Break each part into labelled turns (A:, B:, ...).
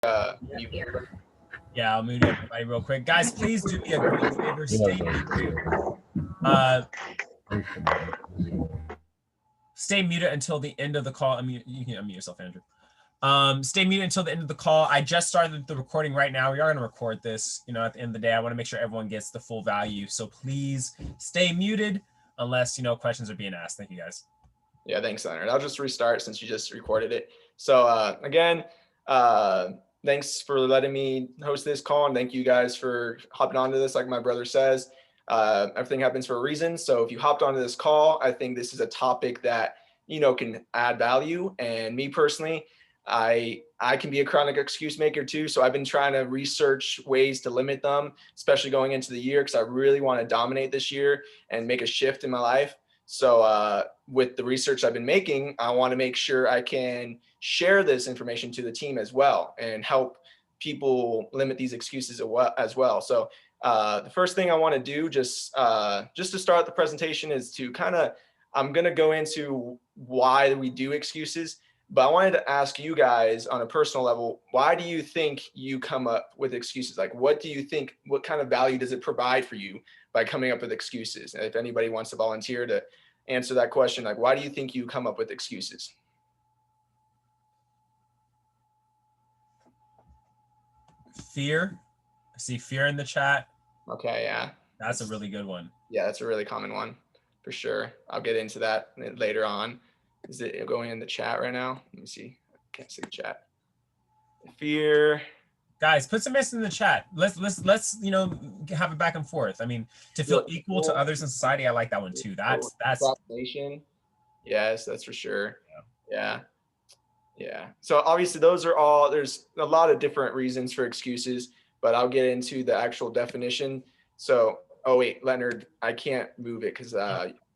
A: mute.
B: Yeah, I'll mute everybody real quick. Guys, please do me a great favor. Stay muted. Stay muted until the end of the call. You can unmute yourself, Andrew. Stay muted until the end of the call. I just started the recording right now. We are going to record this. At the end of the day, I want to make sure everyone gets the full value. So please stay muted unless, questions are being asked. Thank you, guys.
A: Yeah, thanks, Leonard. I'll just restart since you just recorded it. So again, thanks for letting me host this call, and thank you guys for hopping onto this. Like my brother says, everything happens for a reason. So if you hopped onto this call, I think this is a topic that can add value. And me personally, I can be a chronic excuse maker too. So I've been trying to research ways to limit them, especially going into the year, because I really want to dominate this year and make a shift in my life. So with the research I've been making, I want to make sure I can share this information to the team as well and help people limit these excuses as well. So the first thing I want to do just to start the presentation is to I'm going to go into why we do excuses, but I wanted to ask you guys on a personal level, why do you think you come up with excuses? Like, what do you think, what kind of value does it provide for you by coming up with excuses? And if anybody wants to volunteer to answer that question, like, why do you think you come up with excuses?
B: Fear. I see fear in the chat.
A: Okay, yeah.
B: That's a really good one.
A: Yeah, that's a really common one for sure. I'll get into that later on. Is it going in the chat right now? Let me see. I can't see the chat. Fear.
B: Guys, put some S in the chat. Let's have it back and forth. I mean, to feel equal to others in society, I like that one too. That's
A: procrastination. Yes, that's for sure. Yeah. So obviously those are all, there's a lot of different reasons for excuses, but I'll get into the actual definition. So, oh wait, Leonard, I can't move it because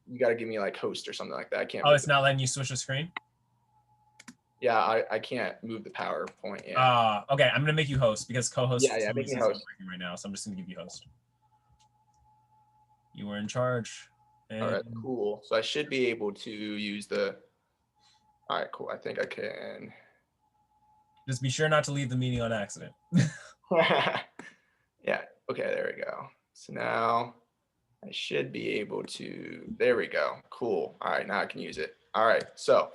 A: you got to give me like host or something like that. I can't.
B: Oh, it's not letting you switch the screen?
A: Yeah, I can't move the PowerPoint. Yeah.
B: Okay, I'm gonna make you host because co-host.
A: Yeah, make me host
B: right now, so I'm just gonna give you host. You were in charge.
A: All right, cool. So I should be able to use the. All right, cool. I think I can.
B: Just be sure not to leave the meeting on accident.
A: Yeah. Okay. There we go. So now I should be able to. There we go. Cool. All right. Now I can use it. All right. So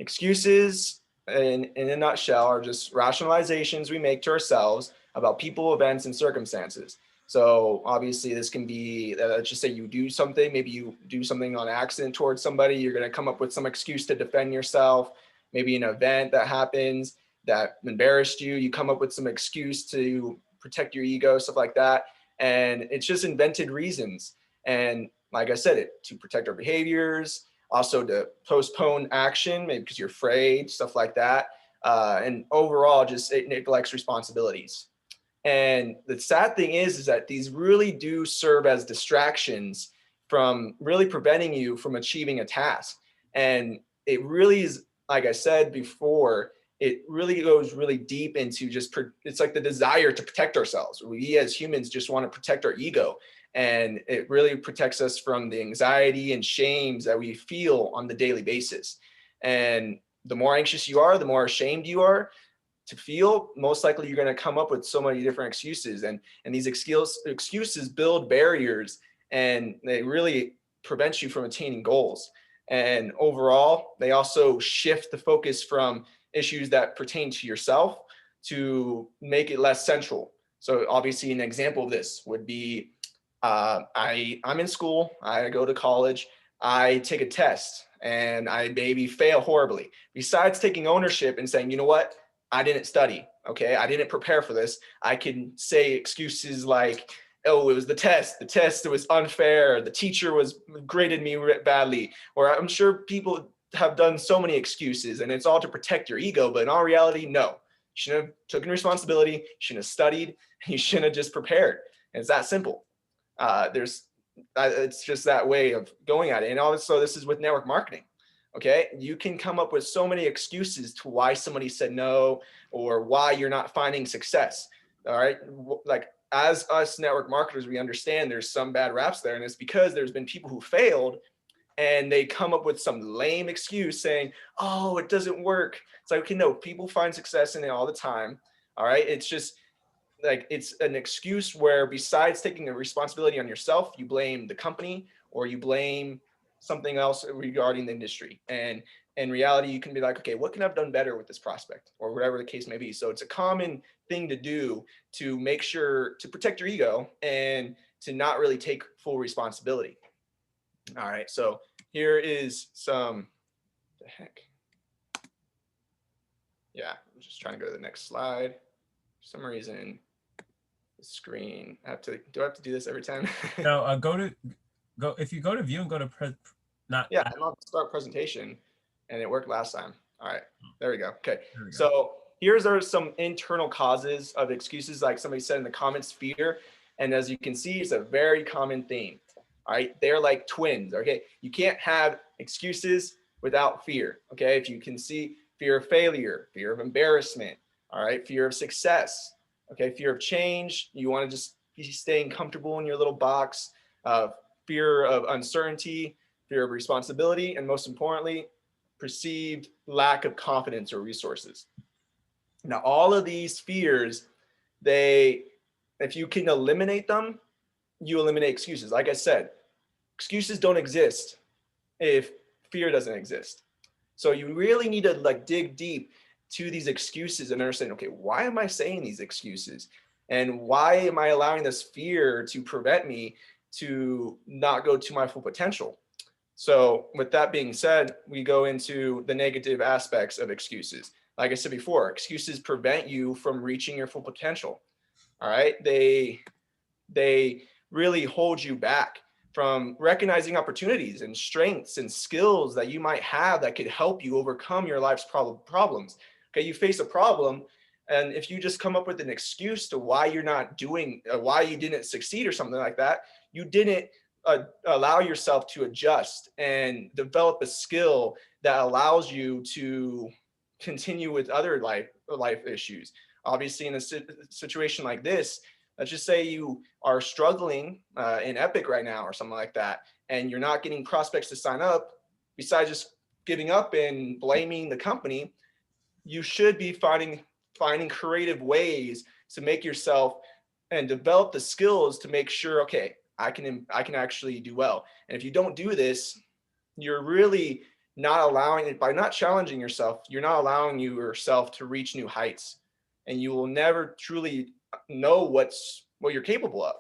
A: excuses in a nutshell are just rationalizations we make to ourselves about people, events, and circumstances. So obviously this can be, let's just say you do something, maybe you do something on accident towards somebody, you're going to come up with some excuse to defend yourself, maybe an event that happens that embarrassed you, you come up with some excuse to protect your ego, stuff like that. And it's just invented reasons. And like I said, to protect our behaviors, also to postpone action, maybe because you're afraid, stuff like that. And overall, just it neglects responsibilities. And the sad thing is that these really do serve as distractions from really preventing you from achieving a task. And it really is, like I said before, it really goes really deep into just, it's like the desire to protect ourselves. We as humans just want to protect our ego. And it really protects us from the anxiety and shames that we feel on the daily basis. And the more anxious you are, the more ashamed you are to feel, most likely you're going to come up with so many different excuses. And these excuses build barriers, and they really prevent you from attaining goals. And overall, they also shift the focus from issues that pertain to yourself to make it less central. So obviously an example of this would be, I'm in school, I go to college, I take a test and I maybe fail horribly. Besides taking ownership and saying, you know what, I didn't study, okay, I didn't prepare for this, I can say excuses like, oh, it was the test, it was unfair, the teacher graded me badly, or I'm sure people have done so many excuses and it's all to protect your ego, but in all reality, no. You shouldn't have taken responsibility, you shouldn't have studied, you shouldn't have just prepared. And it's that simple. It's just that way of going at it. And also this is with network marketing. Okay, you can come up with so many excuses to why somebody said no or why you're not finding success. All right, like as us network marketers, we understand there's some bad raps there, and it's because there's been people who failed and they come up with some lame excuse saying, oh, it doesn't work. It's like, okay, no, people find success in it all the time. All right. It's just like, it's an excuse where besides taking the responsibility on yourself, you blame the company or you blame something else regarding the industry. And in reality, you can be like, okay, what can I have done better with this prospect or whatever the case may be. So it's a common thing to do to make sure to protect your ego and to not really take full responsibility. All right. So here is some, the heck. Yeah, I'm just trying to go to the next slide. For some reason, the screen, do I have to do this every time?
B: No, if you go to view and go to not.
A: Yeah, and I'll start presentation, and it worked last time. All right, there we go. Okay,
B: There we go.
A: so here's are some internal causes of excuses, like somebody said in the comments, fear. And as you can see, it's a very common theme. All right, they're like twins. Okay, you can't have excuses without fear. Okay, if you can see fear of failure, fear of embarrassment, all right, fear of success, okay, fear of change. You want to just be staying comfortable in your little box. Fear of uncertainty, fear of responsibility, and most importantly, perceived lack of confidence or resources. Now, all of these fears, if you can eliminate them, you eliminate excuses. Like I said, excuses don't exist if fear doesn't exist. So you really need to like dig deep to these excuses and understand, okay, why am I saying these excuses? And why am I allowing this fear to prevent me to not go to my full potential? So with that being said, we go into the negative aspects of excuses. Like I said before, excuses prevent you from reaching your full potential. All right. They really hold you back from recognizing opportunities and strengths and skills that you might have that could help you overcome your life's problems. Okay, you face a problem, and if you just come up with an excuse to why you're not doing, why you didn't succeed or something like that, you didn't allow yourself to adjust and develop a skill that allows you to continue with other life issues. Obviously, in a situation like this, let's just say you are struggling in Epic right now or something like that, and you're not getting prospects to sign up, besides just giving up and blaming the company, you should be finding creative ways to make yourself and develop the skills to make sure, okay, I can actually do well. And if you don't do this, you're really not allowing it, by not challenging yourself, you're not allowing yourself to reach new heights, and you will never truly know what you're capable of.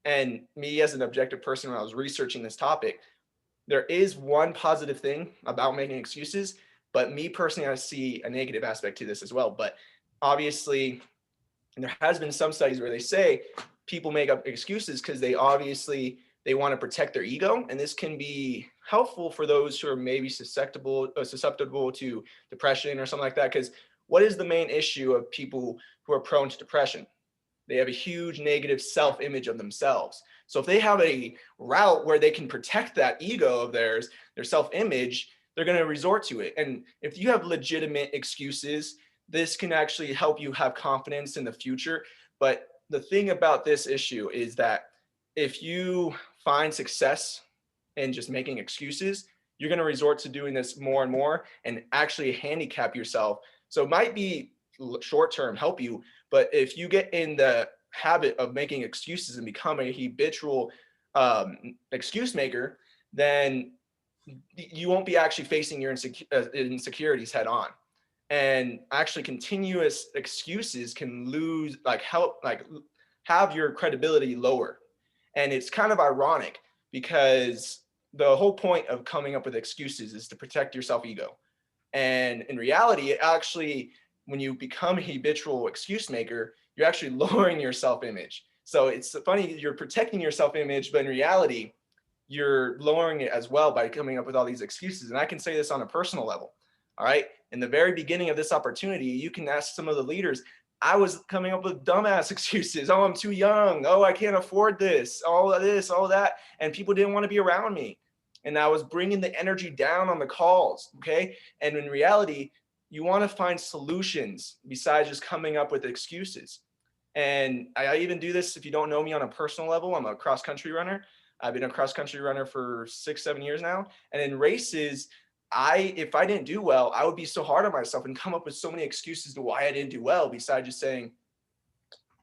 A: And me as an objective person, when I was researching this topic, there is one positive thing about making excuses, but me personally, I see a negative aspect to this as well. But obviously, there has been some studies where they say people make up excuses because they want to protect their ego, and this can be helpful for those who are maybe susceptible to depression or something like that. Because what is the main issue of people who are prone to depression? They have a huge negative self-image of themselves. So if they have a route where they can protect that ego of theirs, their self-image, they're going to resort to it. And if you have legitimate excuses, this can actually help you have confidence in the future. But the thing about this issue is that if you find success in just making excuses, you're going to resort to doing this more and more and actually handicap yourself. So it might be short-term help you, but if you get in the habit of making excuses and become a habitual excuse maker, then you won't be actually facing your insecurities head on. And actually continuous excuses can have your credibility lower. And it's kind of ironic because the whole point of coming up with excuses is to protect your self-ego. And in reality, it actually, when you become a habitual excuse maker, you're actually lowering your self-image. So it's funny, you're protecting your self-image, but in reality, you're lowering it as well by coming up with all these excuses. And I can say this on a personal level. All right. In the very beginning of this opportunity, you can ask some of the leaders, I was coming up with dumbass excuses. Oh, I'm too young. Oh, I can't afford this, all of this, all of that. And people didn't want to be around me. And I was bringing the energy down on the calls. Okay. And in reality, you want to find solutions besides just coming up with excuses. And I even do this, if you don't know me on a personal level, I'm a cross country runner. I've been a cross country runner for 6-7 years now. And in races, if I didn't do well, I would be so hard on myself and come up with so many excuses to why I didn't do well, besides just saying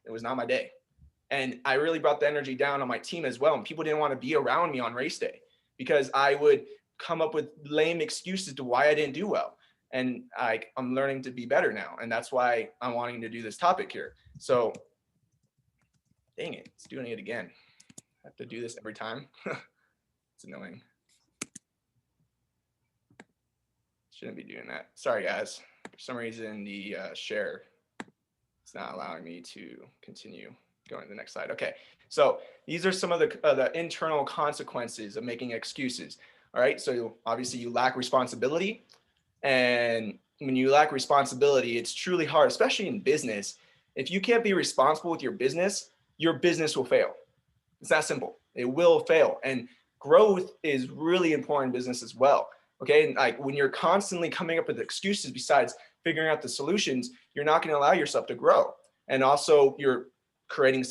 A: it was not my day. And I really brought the energy down on my team as well. And people didn't want to be around me on race day because I would come up with lame excuses to why I didn't do well. And I'm learning to be better now. And that's why I'm wanting to do this topic here. So dang it, it's doing it again. I have to do this every time. It's annoying. Shouldn't be doing that. Sorry, guys. For some reason, the share is not allowing me to continue going to the next slide. Okay, so these are some of the internal consequences of making excuses. All right, so obviously you lack responsibility. And when you lack responsibility, it's truly hard, especially in business. If you can't be responsible with your business will fail. It's that simple. It will fail. And growth is really important in business as well. Okay. And like when you're constantly coming up with excuses besides figuring out the solutions, you're not going to allow yourself to grow. And also you're creating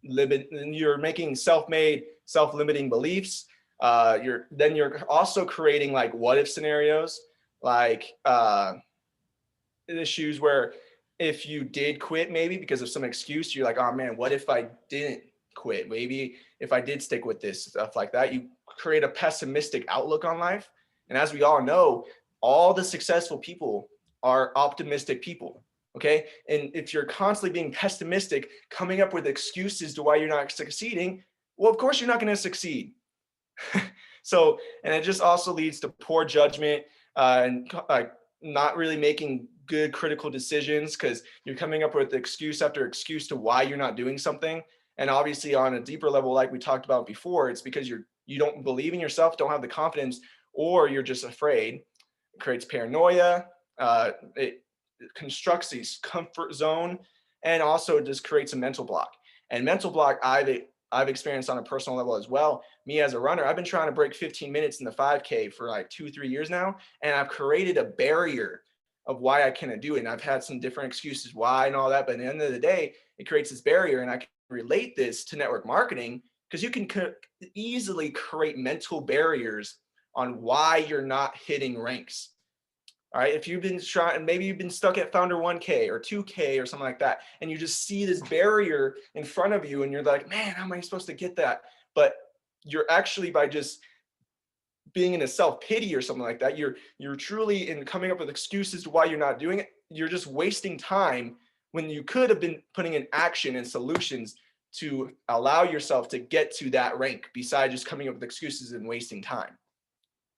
A: you're making self-made, self-limiting beliefs. You're also creating like what if scenarios, like issues where if you did quit maybe because of some excuse, you're like, oh man, what if I didn't quit? Maybe if I did stick with this, stuff like that. You create a pessimistic outlook on life. And as we all know, all the successful people are optimistic people. Okay. And if you're constantly being pessimistic, coming up with excuses to why you're not succeeding, well, of course you're not going to succeed. So, and it just also leads to poor judgment and not really making good critical decisions because you're coming up with excuse after excuse to why you're not doing something. And obviously on a deeper level, like we talked about before, it's because you don't believe in yourself, don't have the confidence, or you're just afraid. It creates paranoia. It constructs these comfort zone, and also just creates a mental block. And mental block, I've experienced on a personal level as well. Me as a runner, I've been trying to break 15 minutes in the 5K for like 2-3 years now, and I've created a barrier of why I cannot do it. And I've had some different excuses why and all that, but at the end of the day, it creates this barrier. And I can relate this to network marketing because you can easily create mental barriers on why you're not hitting ranks. All right, if you've been trying, maybe you've been stuck at founder 1K or 2K or something like that, and you just see this barrier in front of you and you're like, man, how am I supposed to get that? But you're actually, by just being in a self-pity or something like that, you're truly in coming up with excuses to why you're not doing it. You're just wasting time when you could have been putting in action and solutions to allow yourself to get to that rank, besides just coming up with excuses and wasting time.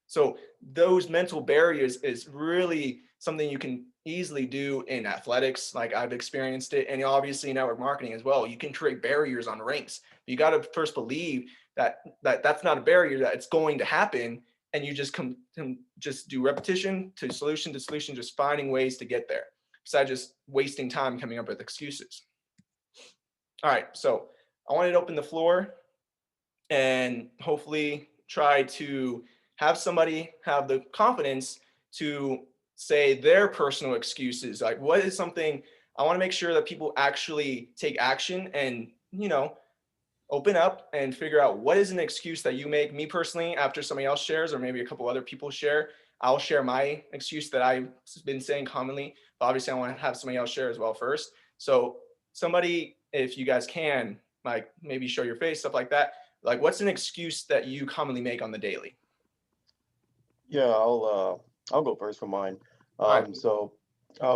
A: So those mental barriers is really something you can easily do in athletics, like I've experienced it, and obviously network marketing as well. You can create barriers on ranks. But you got to first believe that that's not a barrier, that it's going to happen, and you just just do repetition to solution, just finding ways to get there, besides just wasting time coming up with excuses. All right, so I wanted to open the floor and hopefully try to have somebody have the confidence to say their personal excuses. Like, what is something I want to make sure that people actually take action and, open up and figure out what is an excuse that you make. Me personally, after somebody else shares, or maybe a couple other people share, I'll share my excuse that I've been saying commonly. But obviously, I want to have somebody else share as well first. So somebody, if you guys can, like maybe show your face, stuff like that. Like, what's an excuse that you commonly make on the daily?
C: Yeah, I'll go first for mine.
A: All right.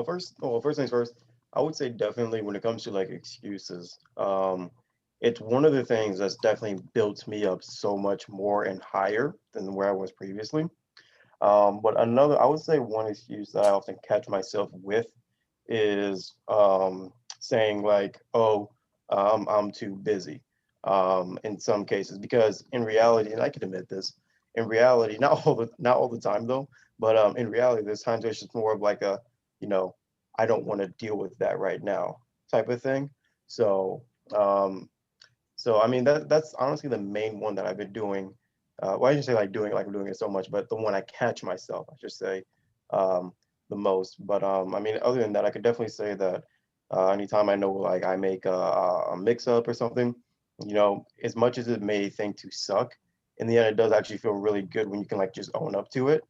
C: First things first, I would say definitely when it comes to like excuses, it's one of the things that's definitely built me up so much more and higher than where I was previously. But another, I would say one excuse that I often catch myself with is saying like, "Oh, I'm too busy." In some cases, because in reality, and I can admit this, in reality, not all the time though, but in reality, there's times where it's just more of like a, you know, I don't want to deal with that right now type of thing. So, I mean that's honestly the main one that I've been doing. Well, I shouldn't say like I'm doing it so much, but the one I catch myself, I should say, um, the most. But I mean, other than that, I could definitely say that anytime I know like I make a mix up or something, as much as it may think to suck, in the end, it does actually feel really good when you can like just own up to it.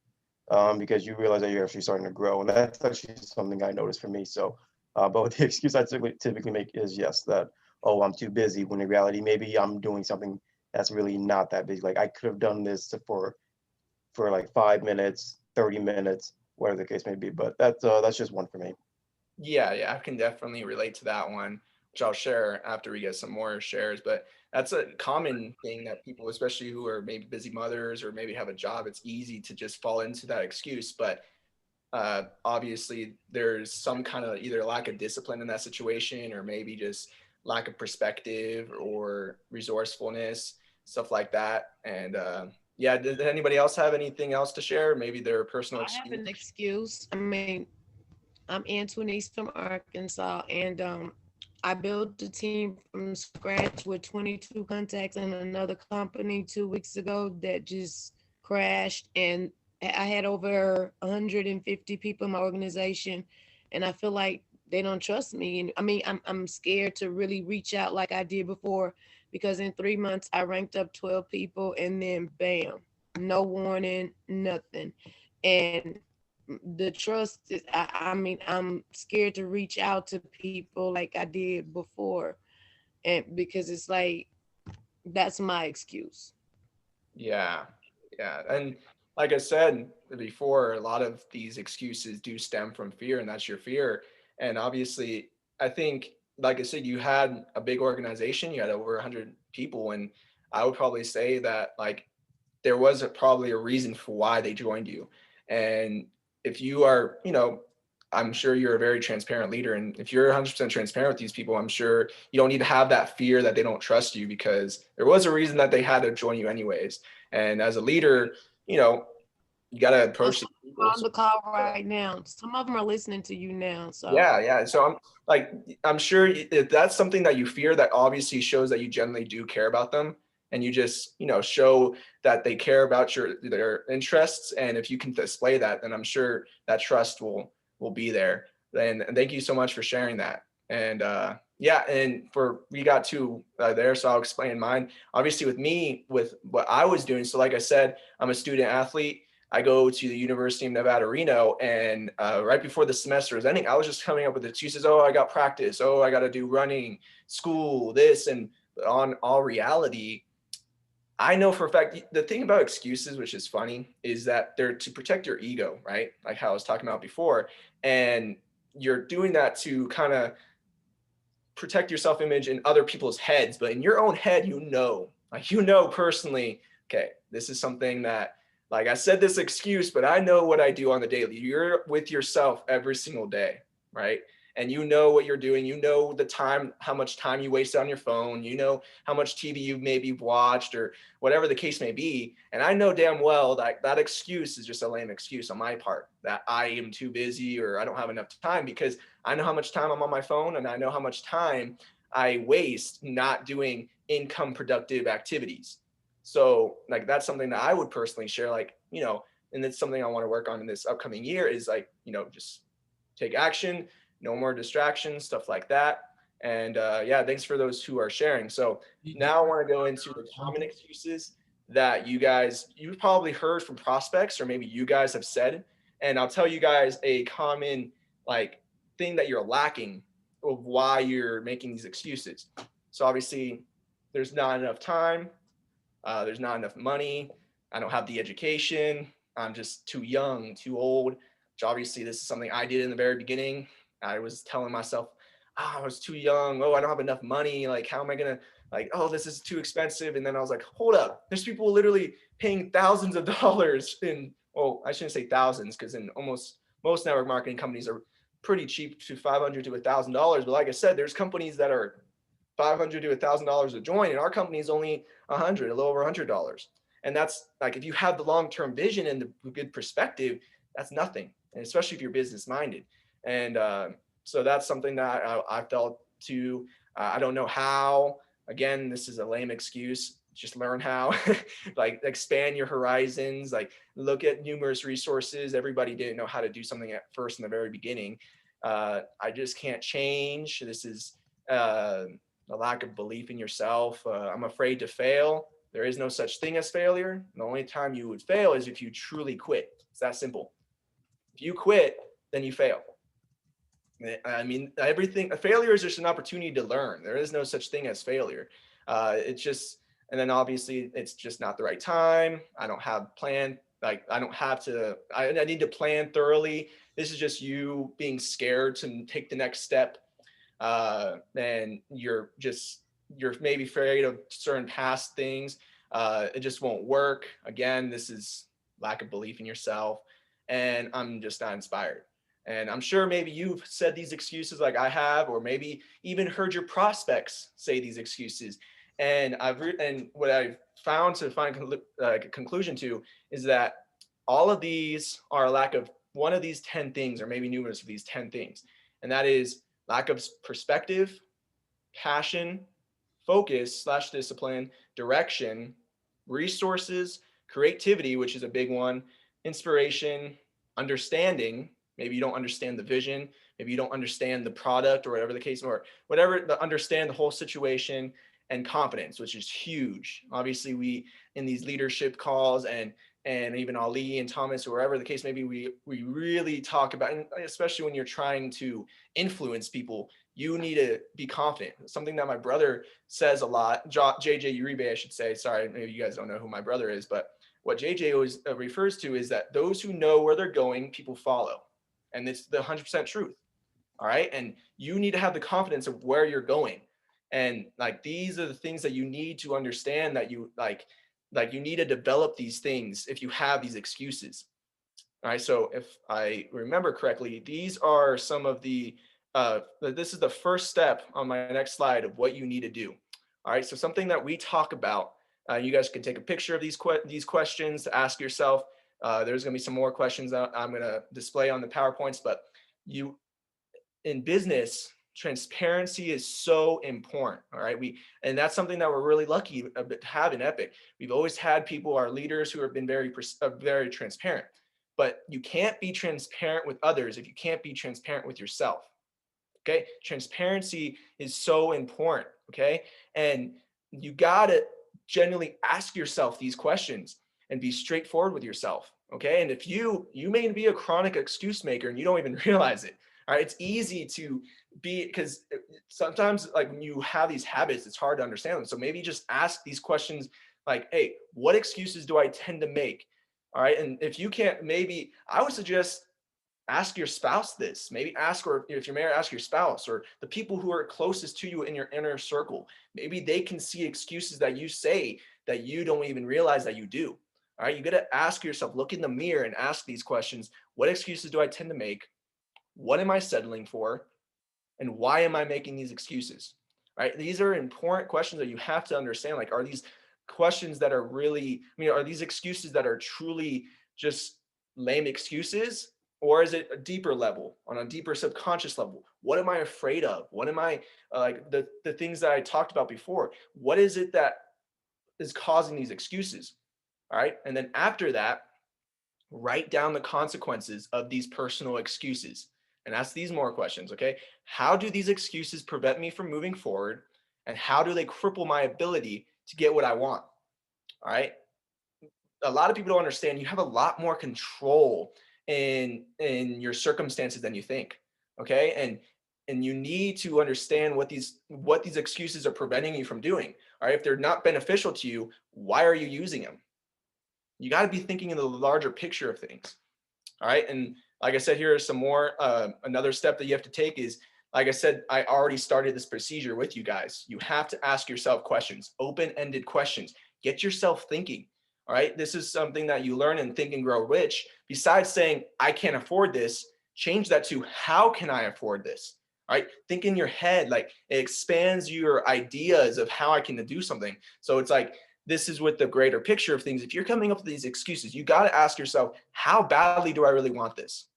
C: because you realize that you're actually starting to grow. And that's actually something I noticed for me. So, but the excuse I typically make is yes, that, oh, I'm too busy, when in reality, maybe I'm doing something that's really not that busy. Like I could have done this for like 5 minutes, 30 minutes, whatever the case may be. But that's just one for me.
A: Yeah, yeah, I can definitely relate to that one, which I'll share after we get some more shares. But that's a common thing that people, especially who are maybe busy mothers or maybe have a job, it's easy to just fall into that excuse. But obviously, there's some kind of either lack of discipline in that situation, or maybe just lack of perspective or resourcefulness, stuff like that. And yeah, did anybody else have anything else to share? Maybe their personal
D: I have
A: excuse?
D: an excuse. I mean, I'm Antoinette from Arkansas, and I built the team from scratch with 22 contacts in another company 2 weeks ago that just crashed, and I had over 150 people in my organization, and I feel like they don't trust me. And I mean, I'm scared to really reach out like I did before, because in 3 months I ranked up 12 people, and then bam, no warning, nothing, and the trust is, I mean, I'm scared to reach out to people like I did before, and because it's like that's my excuse.
A: Yeah, yeah. And like I said before, a lot of these excuses do stem from fear, and that's your fear. And obviously, I think, like I said, you had a big organization, you had over 100 people, and I would probably say that like there was probably a reason for why they joined you. And if you are, I'm sure you're a very transparent leader. And if you're 100% transparent with these people, I'm sure you don't need to have that fear that they don't trust you, because there was a reason that they had to join you anyways. And as a leader, you know, you got to
D: Well,
A: approach
D: some
A: these
D: of them
A: people.
D: are on the call right now. Some of them are listening to you now. So
A: Yeah, yeah. So I'm like, I'm sure if that's something that you fear, that obviously shows that you generally do care about them, and you just, show that they care about their interests. And if you can display that, then I'm sure that trust will be there. And thank you so much for sharing that. And yeah, and for we got two there, so I'll explain mine. Obviously, with me, with what I was doing. So, like I said, I'm a student athlete. I go to the University of Nevada, Reno, and right before the semester was ending, I was just coming up with excuses. Oh, I got practice. Oh, I got to do running, school, this, and on all reality, I know for a fact the thing about excuses, which is funny, is that they're to protect your ego, right? Like how I was talking about before, and you're doing that to kind of protect your self-image in other people's heads, but in your own head, like personally, okay, this is something that, like I said, this excuse, but I know what I do on the daily. You're with yourself every single day, right? And you know what you're doing. You know the time, how much time you waste on your phone. You know how much TV you maybe watched or whatever the case may be. And I know damn well that that excuse is just a lame excuse on my part, that I am too busy or I don't have enough time, because I know how much time I'm on my phone, and I know how much time I waste not doing income productive activities. So like that's something that I would personally share, like, and it's something I want to work on in this upcoming year is like, just take action, no more distractions, stuff like that. And yeah, thanks for those who are sharing. So now I want to go into the common excuses that you've probably heard from prospects, or maybe you guys have said. And I'll tell you guys a common like thing that you're lacking of why you're making these excuses. So obviously, there's not enough time. There's not enough money. I don't have the education. I'm just too young, too old. Which obviously, this is something I did in the very beginning. I was telling myself, oh, I was too young. Oh, I don't have enough money. Like, how am I gonna like? Oh, this is too expensive. And then I was like, hold up. There's people literally paying thousands of dollars in. Well, I shouldn't say thousands, because in almost most network marketing companies are pretty cheap, to $500 to $1,000. But like I said, there's companies that are $500 to $1,000 to join, and our company is only 100, a little over $100. And that's like, if you have the long-term vision and the good perspective, that's nothing. And especially if you're business minded. And so that's something that I felt too. I don't know how. Again, this is a lame excuse. Just learn how. Like expand your horizons. Like look at numerous resources. Everybody didn't know how to do something at first in the very beginning. I just can't change. This is a lack of belief in yourself. I'm afraid to fail. There is no such thing as failure. The only time you would fail is if you truly quit. It's that simple. If you quit, then you fail. I mean, everything, a failure is just an opportunity to learn. There is no such thing as failure. It's just, and then obviously it's just not the right time. I don't have plan. Like I don't have to, I need to plan thoroughly. This is just you being scared to take the next step. And you're maybe afraid of certain past things. It just won't work. Again, this is lack of belief in yourself. And I'm just not inspired. And I'm sure maybe you've said these excuses like I have, or maybe even heard your prospects say these excuses. And what I've found to find a conclusion to is that all of these are a lack of one of these 10 things, or maybe numerous of these 10 things. And that is lack of perspective, passion, focus / discipline, direction, resources, creativity, which is a big one, inspiration, understanding. Maybe you don't understand the vision. Maybe you don't understand the product or whatever the case, or whatever, understand the whole situation, and confidence, which is huge. Obviously, we in these leadership calls and even Ali and Thomas, or wherever the case may be, we really talk about, and especially when you're trying to influence people, you need to be confident. Something that my brother says a lot, JJ Uribe, I should say. Sorry, maybe you guys don't know who my brother is, but what JJ always refers to is that those who know where they're going, people follow. And it's the 100% truth. All right. And you need to have the confidence of where you're going. And like, these are the things that you need to understand, that you like you need to develop these things if you have these excuses. All right. So if I remember correctly, these are some of this is the first step on my next slide of what you need to do. All right. So something that we talk about, you guys can take a picture of these questions to ask yourself. There's going to be some more questions that I'm going to display on the PowerPoints, but in business, transparency is so important. All right. And that's something that we're really lucky to have in Epic. We've always had people, our leaders, who have been very transparent, but you can't be transparent with others if you can't be transparent with yourself. Okay. Transparency is so important. Okay. And you got to genuinely ask yourself these questions and be straightforward with yourself. Okay. And if you may be a chronic excuse maker and you don't even realize it. All right. It's easy to be, because sometimes like when you have these habits, it's hard to understand them. So maybe just ask these questions like, hey, what excuses do I tend to make? All right. And if you can't, maybe I would suggest ask your spouse this. Maybe ask, or if you're married, ask your spouse or the people who are closest to you in your inner circle. Maybe they can see excuses that you say that you don't even realize that you do. All right. You got to ask yourself, look in the mirror and ask these questions. What excuses do I tend to make? What am I settling for? And why am I making these excuses? Right? These are important questions that you have to understand. Like, are these questions that are really, are these excuses that are truly just lame excuses? Or is it a deeper level, on a deeper subconscious level? What am I afraid of? What am I, like the things that I talked about before? What is it that is causing these excuses? All right. And then after that, write down the consequences of these personal excuses and ask these more questions. Okay. How do these excuses prevent me from moving forward? And how do they cripple my ability to get what I want? All right. A lot of people don't understand you have a lot more control in your circumstances than you think. Okay. And you need to understand what these excuses are preventing you from doing. All right. If they're not beneficial to you, why are you using them? You got to be thinking in the larger picture of things. All right. And like I said, here are some more. Another step that you have to take is, like I said, I already started this procedure with you guys. You have to ask yourself questions, open-ended questions. Get yourself thinking. All right. This is something that you learn in Think and Grow Rich. Besides saying, I can't afford this, change that to, how can I afford this? All right. Think in your head, like it expands your ideas of how I can do something. So it's like, this is with the greater picture of things. If you're coming up with these excuses, you got to ask yourself, how badly do I really want this?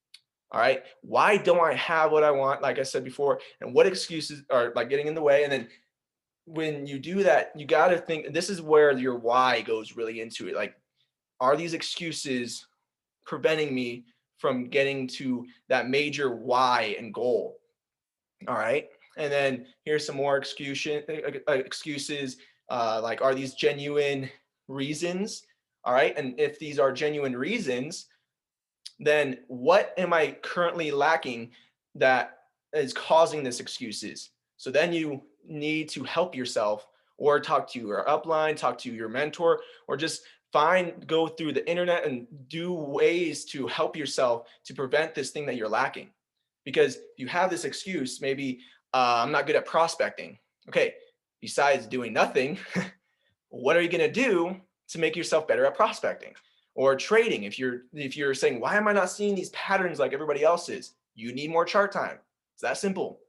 A: All right. Why don't I have what I want? Like I said before, and what excuses are like getting in the way? And then when you do that, you got to think, this is where your why goes really into it. Like, are these excuses preventing me from getting to that major why and goal? All right. And then here's some more excuses. Like, are these genuine reasons? All right. And if these are genuine reasons, then what am I currently lacking that is causing this excuses? So then you need to help yourself, or talk to your upline, talk to your mentor, or just go through the internet and do ways to help yourself to prevent this thing that you're lacking. Because if you have this excuse, maybe I'm not good at prospecting. Okay, besides doing nothing, what are you going to do to make yourself better at prospecting? Or trading, if you're saying, why am I not seeing these patterns like everybody else is? You need more chart time. It's that simple.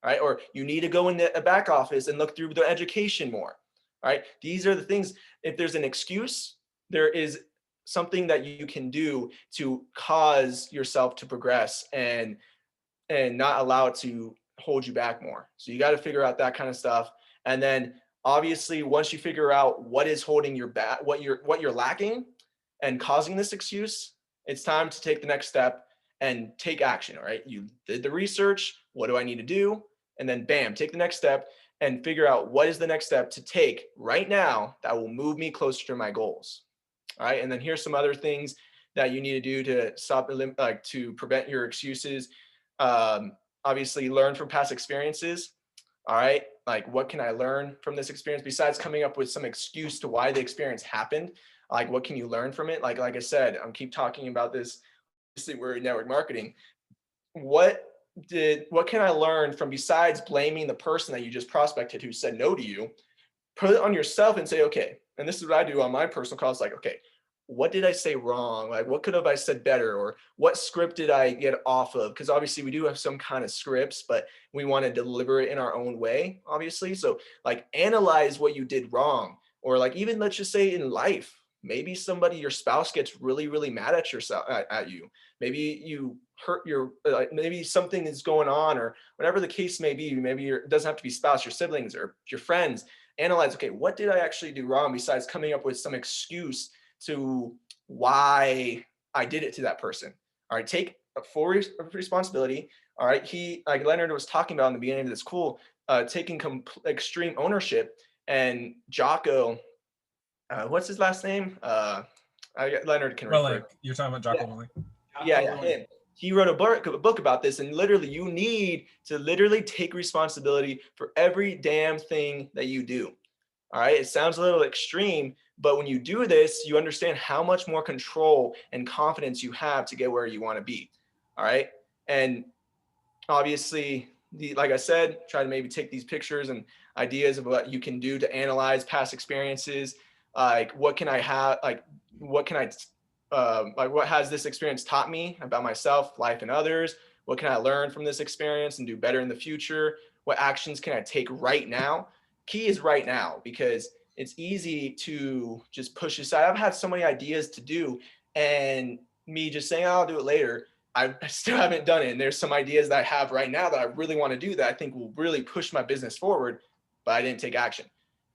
A: Right? Or you need to go in the back office and look through the education more. Right? These are the things. If there's an excuse, there is something that you can do to cause yourself to progress and not allow it to hold you back more. So you got to figure out that kind of stuff. And then obviously, once you figure out what is holding your back, what you're lacking and causing this excuse, it's time to take the next step and take action. All right. You did the research. What do I need to do? And then bam, take the next step and figure out what is the next step to take right now that will move me closer to my goals. All right. And then here's some other things that you need to do to to prevent your excuses. Obviously, learn from past experiences. All right. Like, what can I learn from this experience besides coming up with some excuse to why the experience happened? Like, what can you learn from it? Like I said, I'm keep talking about this. Obviously, we're in network marketing. What can I learn from, besides blaming the person that you just prospected who said no to you? Put it on yourself and say, okay, and this is what I do on my personal calls. Like, okay, what did I say wrong? Like, what could have I said better? Or what script did I get off of? Because obviously we do have some kind of scripts, but we want to deliver it in our own way, obviously. So like, analyze what you did wrong. Or like, even let's just say in life, maybe your spouse gets really, really mad at you. Maybe you hurt maybe something is going on, or whatever the case may be. Maybe it doesn't have to be spouse, your siblings or your friends. Analyze, okay, what did I actually do wrong besides coming up with some excuse to why I did it to that person? All right, take a full responsibility. All right, like Leonard was talking about in the beginning of this taking extreme ownership. And Jocko, what's his last name? Leonard can refer.
B: You're talking about Jocko Willink?
A: Yeah, him. He wrote a book about this, and literally you need to literally take responsibility for every damn thing that you do. All right, it sounds a little extreme, but when you do this, you understand how much more control and confidence you have to get where you want to be. All right, and obviously, like I said, try to maybe take these pictures and ideas of what you can do to analyze past experiences. Like, what can I have? Like, what can I like, what has this experience taught me about myself, life, and others? What can I learn from this experience and do better in the future? What actions can I take right now? Key is right now, because it's easy to just push aside. I've had so many ideas to do, and me just saying, oh, I'll do it later. I still haven't done it. And there's some ideas that I have right now that I really want to do that I think will really push my business forward, but I didn't take action.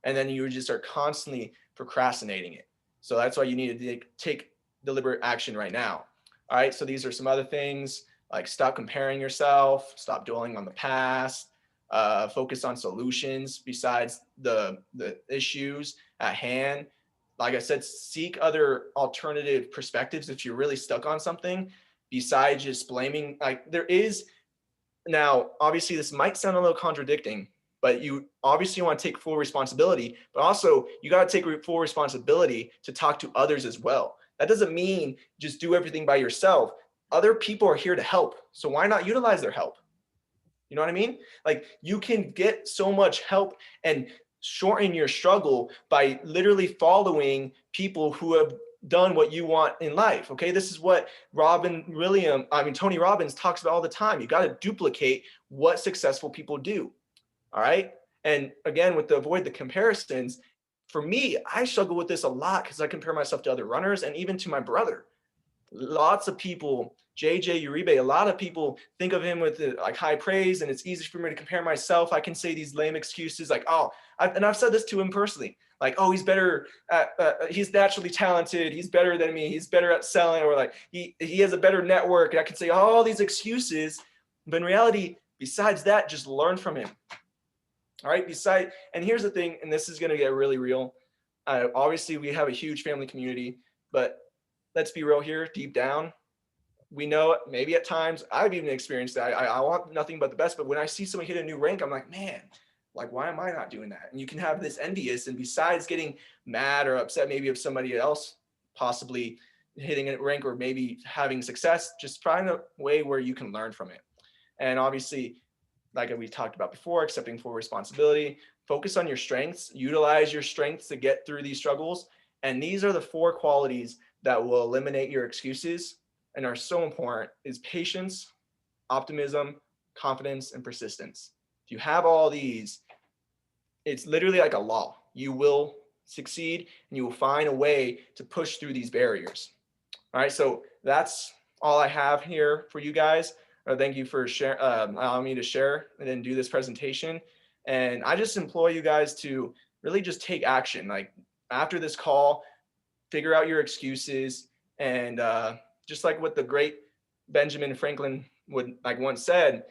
A: And then you just are constantly procrastinating it. So that's why you need to take deliberate action right now. All right. So these are some other things, like stop comparing yourself, stop dwelling on the past, focus on solutions besides the issues at hand. Like I said, seek other alternative perspectives if you're really stuck on something, besides just blaming. Like, there is, now obviously this might sound a little contradicting, but you obviously want to take full responsibility, but also you got to take full responsibility to talk to others as well. That doesn't mean just do everything by yourself. Other people are here to help. So why not utilize their help? You know what I mean? Like, you can get so much help and shorten your struggle by literally following people who have done what you want in life. Okay. This is what Tony Robbins talks about all the time. You got to duplicate what successful people do. All right. And again, avoid the comparisons. For me, I struggle with this a lot because I compare myself to other runners and even to my brother. Lots of people, JJ Uribe, a lot of people think of him with like high praise, and it's easy for me to compare myself. I can say these lame excuses like, oh, I've said this to him personally, like, oh, he's better at, he's naturally talented, he's better than me, he's better at selling, or like he has a better network. And I can say all these excuses, but in reality, besides that, just learn from him. All right. And here's the thing, and this is going to get really real. Obviously, we have a huge family community, but let's be real here. Deep down, we know maybe at times I've even experienced that. I want nothing but the best, but when I see someone hit a new rank, I'm like, man, like, why am I not doing that? And you can have this envious, and besides getting mad or upset, maybe if somebody else possibly hitting a rank or maybe having success, just find a way where you can learn from it. And obviously, like we talked about before, accepting full responsibility, focus on your strengths, utilize your strengths to get through these struggles. And these are the 4 qualities that will eliminate your excuses and are so important: is patience, optimism, confidence, and persistence. If you have all these, it's literally like a law. You will succeed and you will find a way to push through these barriers. All right, so that's all I have here for you guys. Thank you for allowing me to share and then do this presentation. And I just implore you guys to really just take action. Like, after this call, figure out your excuses, and just like what the great Benjamin Franklin would like once said,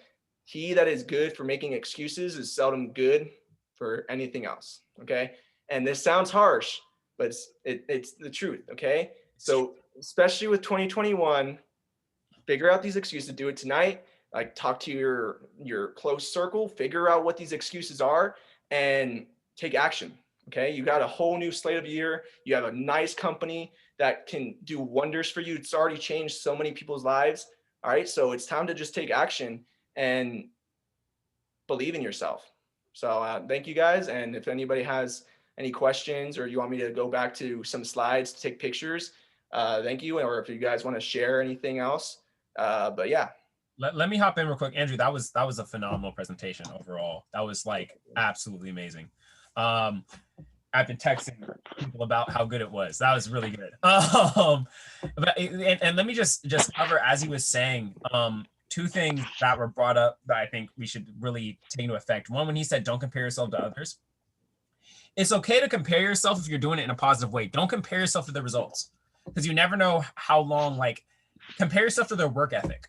A: he that is good for making excuses is seldom good for anything else. Okay. And this sounds harsh, but it's the truth. Okay. So especially with 2021, figure out these excuses, do it tonight. Like, talk to your close circle, figure out what these excuses are, and take action. Okay. You got a whole new slate of year. You have a nice company that can do wonders for you. It's already changed so many people's lives. All right. So it's time to just take action and believe in yourself. So thank you guys. And if anybody has any questions, or you want me to go back to some slides to take pictures, thank you. Or if you guys want to share anything else, but yeah.
B: Let me hop in real quick, Andrew. That was a phenomenal presentation overall. That was like absolutely amazing. I've been texting people about how good it was. That was really good. And let me just cover, as he was saying, 2 things that were brought up that I think we should really take into effect. One, when he said, don't compare yourself to others. It's okay to compare yourself if you're doing it in a positive way. Don't compare yourself to the results, because you never know how long. Like, compare yourself to their work ethic,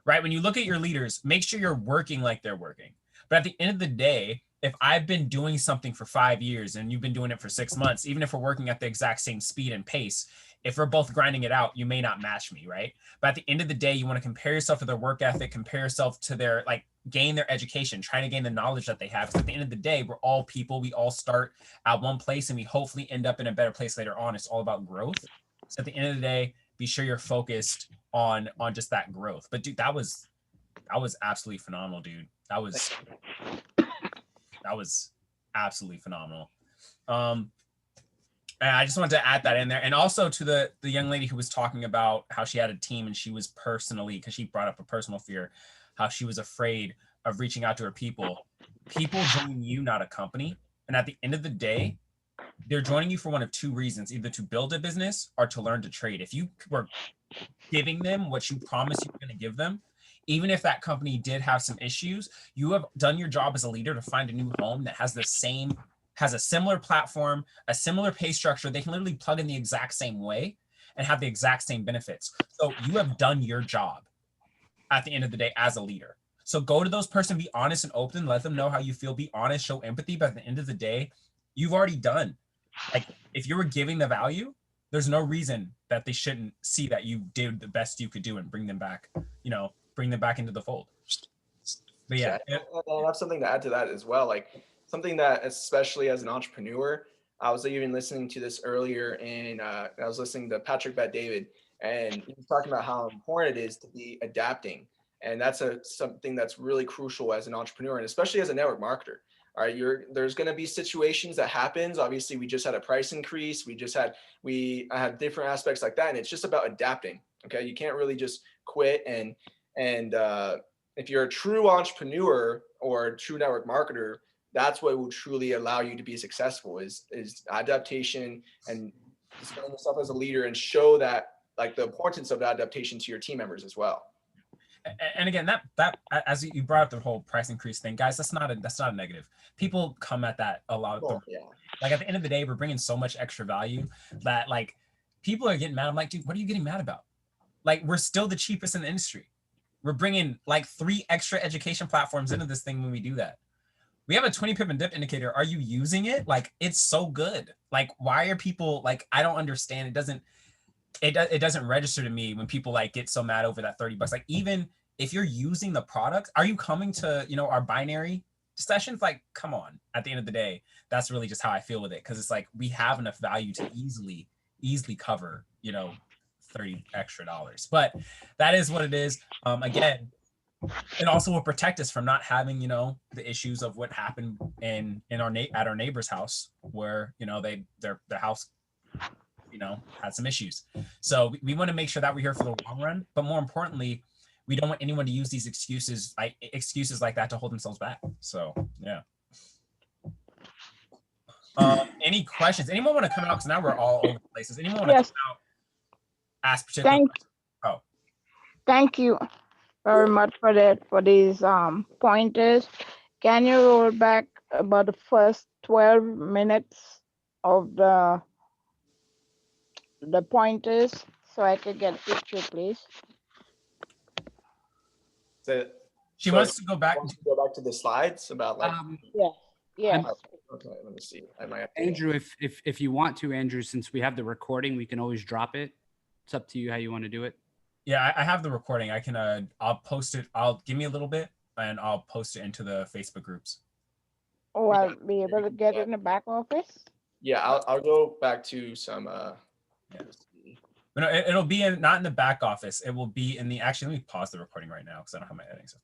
B: right? When you look at your leaders, make sure you're working like they're working. But at the end of the day, if I've been doing something for 5 years and you've been doing it for 6 months, even if we're working at the exact same speed and pace, if we're both grinding it out, you may not match me, right? But at the end of the day, you want to compare yourself to their work ethic, compare yourself to their, like, gain their education, trying to gain the knowledge that they have. Because at the end of the day, we're all people. We all start at one place and we hopefully end up in a better place later on. It's all about growth. So at the end of the day, be sure you're focused on just that growth. But dude, that was absolutely phenomenal, dude. That was absolutely phenomenal. And I just wanted to add that in there. And also to the young lady who was talking about how she had a team and she was personally, because she brought up a personal fear, how she was afraid of reaching out to her people. People join you, not a company. And at the end of the day, they're joining you for one of 2 reasons, either to build a business or to learn to trade. If you were giving them what you promised you were going to give them, even if that company did have some issues, you have done your job as a leader to find a new home that has a similar platform, a similar pay structure. They can literally plug in the exact same way and have the exact same benefits. So you have done your job at the end of the day as a leader. So go to those person, be honest and open, let them know how you feel, be honest, show empathy. But at the end of the day, you've already done. Like, if you were giving the value, there's no reason that they shouldn't see that you did the best you could do and bring them back into the fold. But yeah.
A: And I have something to add to that as well. Like, something that, especially as an entrepreneur, I was even listening to this earlier, and I was listening to Patrick Bet-David, and he was talking about how important it is to be adapting. And that's something that's really crucial as an entrepreneur, and especially as a network marketer. All right, there's going to be situations that happens. Obviously, we just had a price increase. I had different aspects like that, and it's just about adapting. Okay, you can't really just quit. And if you're a true entrepreneur or a true network marketer, that's what will truly allow you to be successful is adaptation, and displaying yourself as a leader and show that, like, the importance of adaptation to your team members as well.
B: And again, that as you brought up the whole price increase thing, guys, that's not a negative. People come at that a lot.
A: Yeah.
B: Like, at the end of the day, we're bringing so much extra value that, like, people are getting mad. I'm like, dude, what are you getting mad about? Like, we're still the cheapest in the industry. We're bringing like 3 extra education platforms into this thing when we do that. We have a 20 pip and dip indicator. Are you using it? Like, it's so good. Like, why are people like, I don't understand. It doesn't, it doesn't register to me when people like get so mad over that $30. Like even if you're using the product, are you coming to, you know, our binary sessions? Like, come on, at the end of the day, that's really just how I feel with it. Cause it's like, we have enough value to easily cover, you know, $30 extra. But that is what it is. Again, it also will protect us from not having, you know, the issues of what happened in our at our neighbor's house where, you know, their house, you know, had some issues. So we want to make sure that we're here for the long run, but more importantly, we don't want anyone to use these excuses like that to hold themselves back. So yeah. Any questions? Anyone want to come out? Because now we're all over the places. Anyone want to
E: Yes.
B: come out? Ask particular questions? Oh,
E: Thank you very much for that, for these pointers. Can you roll back about the first 12 minutes of the pointers so I could get a picture, please?
A: So,
B: she
A: so
B: wants to go back.
A: wants to go back to the slides about like.
E: Yes. Yes.
A: Okay, let me see. I might have to.
F: Andrew, if you want to, Andrew, since we have the recording, we can always drop it. It's up to you how you want to do it.
B: Yeah, I have the recording. I can. I'll post it. I'll give me a little bit, and I'll post it into the Facebook groups.
E: Oh, I'll be able to get it in the back office?
A: Yeah, I'll go back to some.
B: Yeah. No, it'll be not in the back office. It will be in the. Actually, let me pause the recording right now because I don't have my editing stuff.